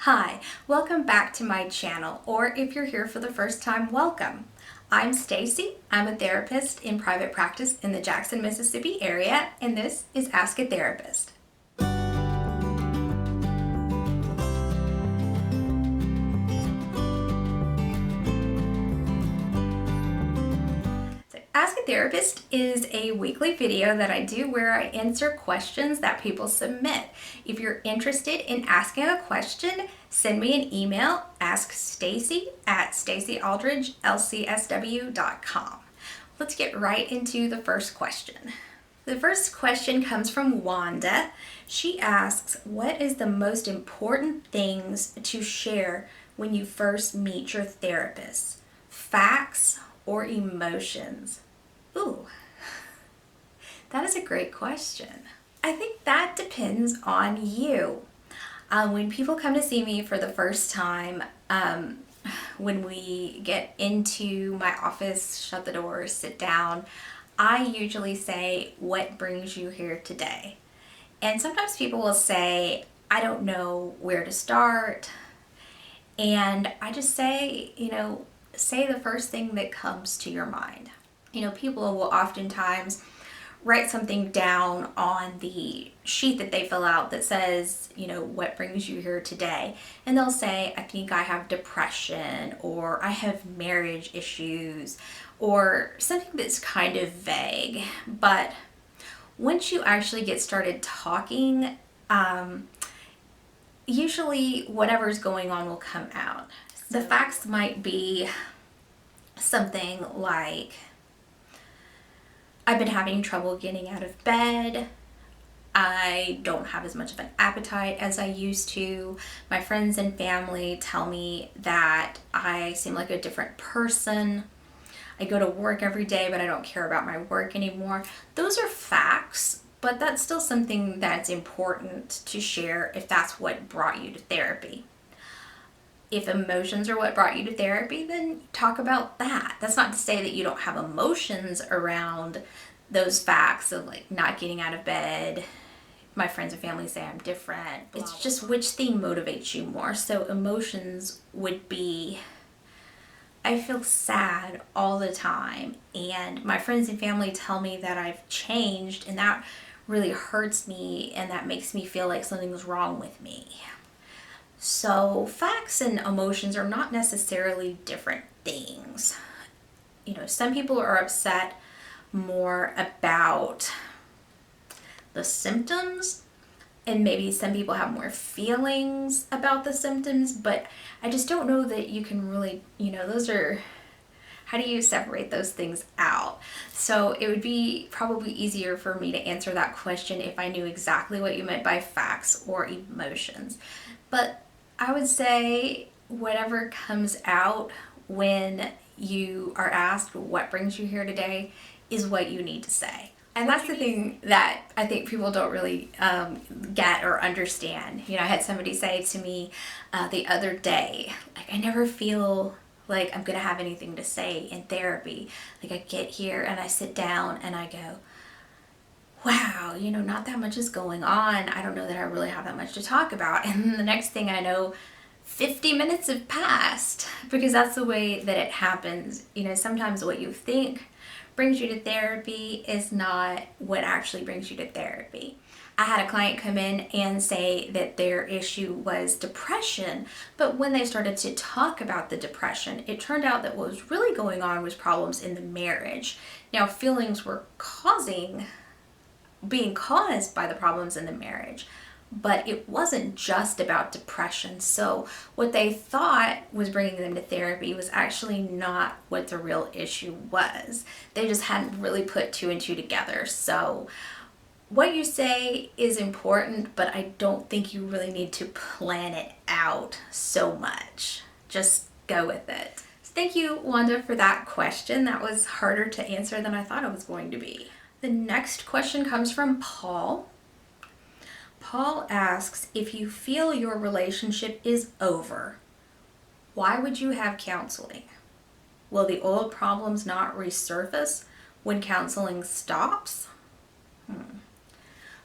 Hi, welcome back to my channel, or if you're here for the first time, welcome. I'm Stacey. I'm a therapist in private practice in the Jackson, Mississippi area, and this is Ask a Therapist. Ask a Therapist is a weekly video that I do where I answer questions that people submit. If you're interested in asking a question, send me an email, AskStacey at Aldridge, LCSW.com. Let's get right into the first question. The first question comes from Wanda. She asks, what is the most important things to share when you first meet your therapist? Facts or emotions? Ooh, that is a great question. I think that depends on you. When people come to see me for the first time, when we get into my office, shut the door, sit down, I usually say, what brings you here today? And sometimes people will say, I don't know where to start. And I just say, say the first thing that comes to your mind. People will oftentimes write something down on the sheet that they fill out that says, what brings you here today? And they'll say, I think I have depression, or I have marriage issues, or something that's kind of vague. But once you actually get started talking, usually whatever's going on will come out. The facts might be something like, I've been having trouble getting out of bed. I don't have as much of an appetite as I used to. My friends and family tell me that I seem like a different person. I go to work every day, but I don't care about my work anymore. Those are facts, but that's still something that's important to share if that's what brought you to therapy. If emotions are what brought you to therapy, then talk about that. That's not to say that you don't have emotions around those facts of like not getting out of bed. My friends and family say I'm different. It's just which thing motivates you more. So emotions would be, I feel sad all the time, and my friends and family tell me that I've changed, and that really hurts me, and that makes me feel like something's wrong with me. So facts and emotions are not necessarily different things. Some people are upset more about the symptoms, and maybe some people have more feelings about the symptoms, but I just don't know that you can really, how do you separate those things out? So it would be probably easier for me to answer that question if I knew exactly what you meant by facts or emotions. But I would say whatever comes out when you are asked what brings you here today is what you need to say. And that's the thing that I think people don't really get or understand. I had somebody say to me the other day, I never feel like I'm going to have anything to say in therapy. I get here and I sit down and I go, wow, not that much is going on. I don't know that I really have that much to talk about. And then the next thing I know, 50 minutes have passed, because that's the way that it happens. Sometimes what you think brings you to therapy is not what actually brings you to therapy. I had a client come in and say that their issue was depression, but when they started to talk about the depression, it turned out that what was really going on was problems in the marriage. Now, feelings were being caused by the problems in the marriage, but it wasn't just about depression. So what they thought was bringing them to therapy was actually not what the real issue was. They just hadn't really put two and two together. So what you say is important, but I don't think you really need to plan it out so much. Just go with it. Thank you, Wanda, for that question. That was harder to answer than I thought it was going to be. The next question comes from Paul. Paul asks, if you feel your relationship is over, why would you have counseling? Will the old problems not resurface when counseling stops?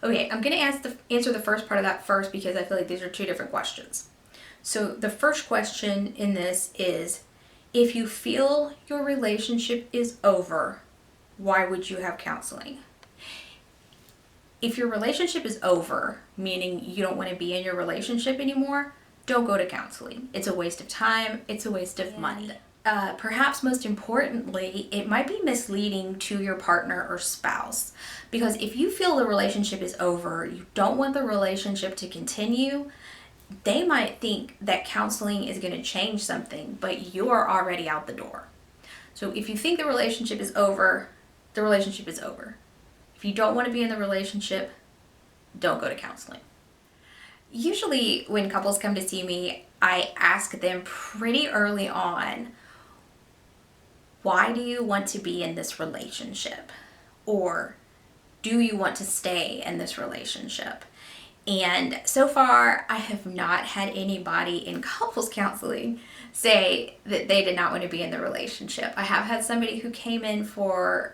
Okay, I'm going to answer the first part of that first, because I feel like these are two different questions. So the first question in this is, if you feel your relationship is over, why would you have counseling? If your relationship is over, meaning you don't want to be in your relationship anymore, don't go to counseling. It's a waste of time. It's a waste of money. Perhaps most importantly, it might be misleading to your partner or spouse, because if you feel the relationship is over, you don't want the relationship to continue, they might think that counseling is going to change something, but you're already out the door. So if you think the relationship is over, the relationship is over. If you don't want to be in the relationship, don't go to counseling. Usually when couples come to see me, I ask them pretty early on, why do you want to be in this relationship? Or do you want to stay in this relationship? And so far, I have not had anybody in couples counseling say that they did not want to be in the relationship. I have had somebody who came in for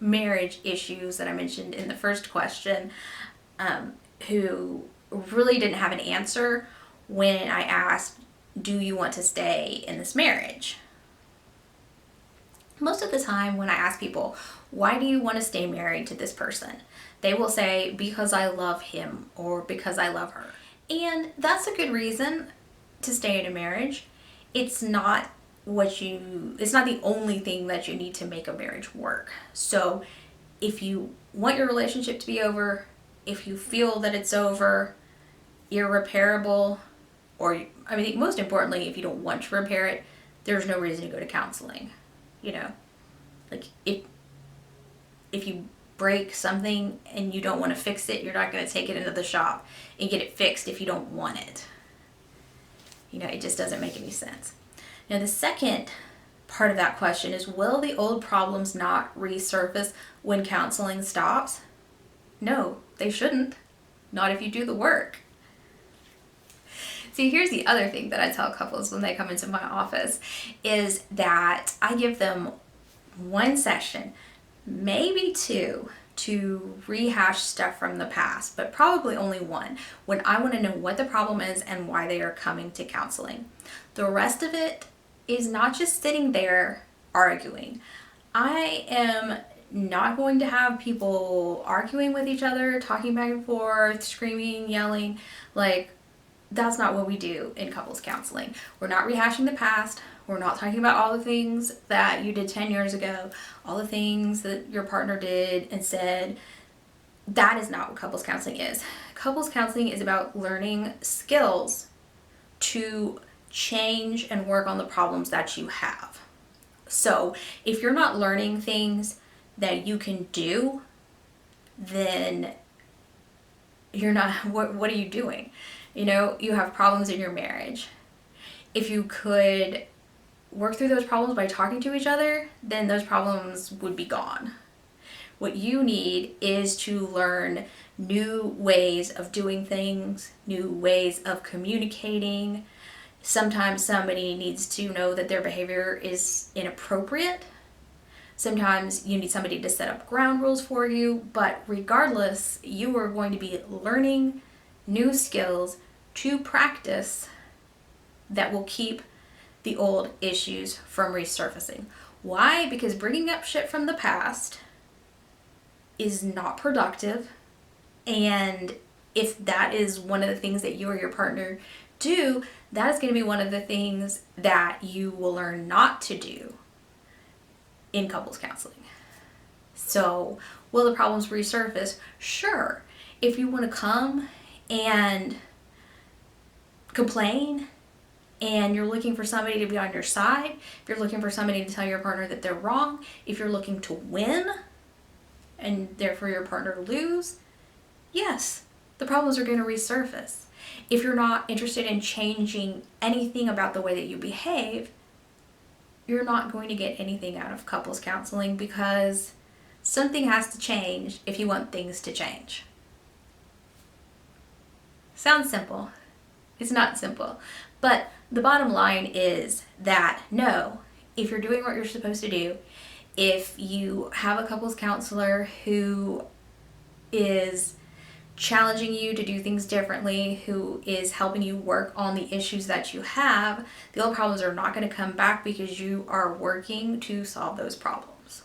marriage issues that I mentioned in the first question, who really didn't have an answer when I asked, do you want to stay in this marriage? Most of the time when I ask people, why do you want to stay married to this person? They will say, because I love him or because I love her. And that's a good reason to stay in a marriage. It's not the only thing that you need to make a marriage work. So if you want your relationship to be over, if you feel that it's over, irreparable, or I mean, most importantly, if you don't want to repair it, there's no reason to go to counseling. You know, like if you break something and you don't want to fix it, you're not going to take it into the shop and get it fixed if you don't want it. You know, it just doesn't make any sense. Now, the second part of that question is, will the old problems not resurface when counseling stops? No, they shouldn't. Not if you do the work. See, here's the other thing that I tell couples when they come into my office is that I give them one session, maybe two, to rehash stuff from the past, but probably only one, when I want to know what the problem is and why they are coming to counseling. The rest of it is not just sitting there arguing. I am not going to have people arguing with each other, talking back and forth, screaming, yelling. Like, that's not what we do in couples counseling. We're not rehashing the past. We're not talking about all the things that you did 10 years ago, all the things that your partner did and said. That is not what couples counseling is. Couples counseling is about learning skills to change and work on the problems that you have. So if you're not learning things that you can do, then you're not, what are you doing? You know, you have problems in your marriage. If you could work through those problems by talking to each other, then those problems would be gone. What you need is to learn new ways of doing things, new ways of communicating. Sometimes somebody needs to know that their behavior is inappropriate. Sometimes you need somebody to set up ground rules for you, but regardless, you are going to be learning new skills to practice that will keep the old issues from resurfacing. Why? Because bringing up shit from the past is not productive, and if that is one of the things that you or your partner do, that is going to be one of the things that you will learn not to do in couples counseling. So, will the problems resurface? Sure. If you want to come and complain and you're looking for somebody to be on your side, if you're looking for somebody to tell your partner that they're wrong, if you're looking to win and therefore your partner to lose, yes, the problems are going to resurface. If you're not interested in changing anything about the way that you behave, you're not going to get anything out of couples counseling, because something has to change if you want things to change. Sounds simple. It's not simple. But the bottom line is that no, if you're doing what you're supposed to do, if you have a couples counselor who is challenging you to do things differently, who is helping you work on the issues that you have, the old problems are not going to come back because you are working to solve those problems.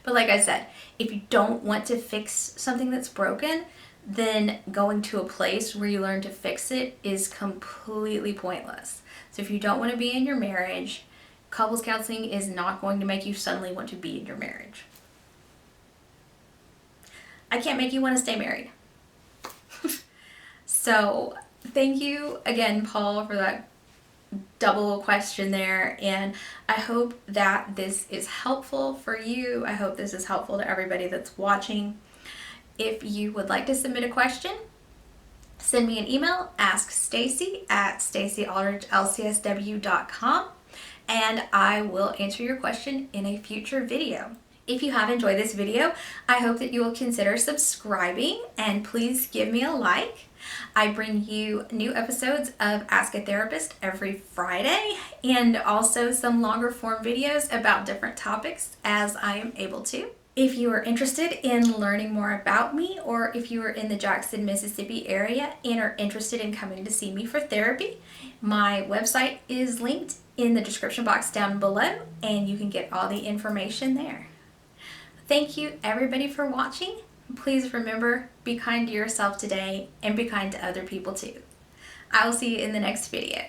But like I said, if you don't want to fix something that's broken, then going to a place where you learn to fix it is completely pointless. So if you don't want to be in your marriage, couples counseling is not going to make you suddenly want to be in your marriage. I can't make you want to stay married. So thank you again, Paul, for that double question there, and I hope that this is helpful for you. I hope this is helpful to everybody that's watching. If you would like to submit a question, send me an email, AskStacey at StaceyAldridgeLCSW.com, and I will answer your question in a future video. If you have enjoyed this video, I hope that you will consider subscribing, and please give me a like. I bring you new episodes of Ask a Therapist every Friday, and also some longer form videos about different topics as I am able to. If you are interested in learning more about me, or if you are in the Jackson, Mississippi area and are interested in coming to see me for therapy, my website is linked in the description box down below, and you can get all the information there. Thank you everybody for watching. Please remember, be kind to yourself today and be kind to other people too. I will see you in the next video.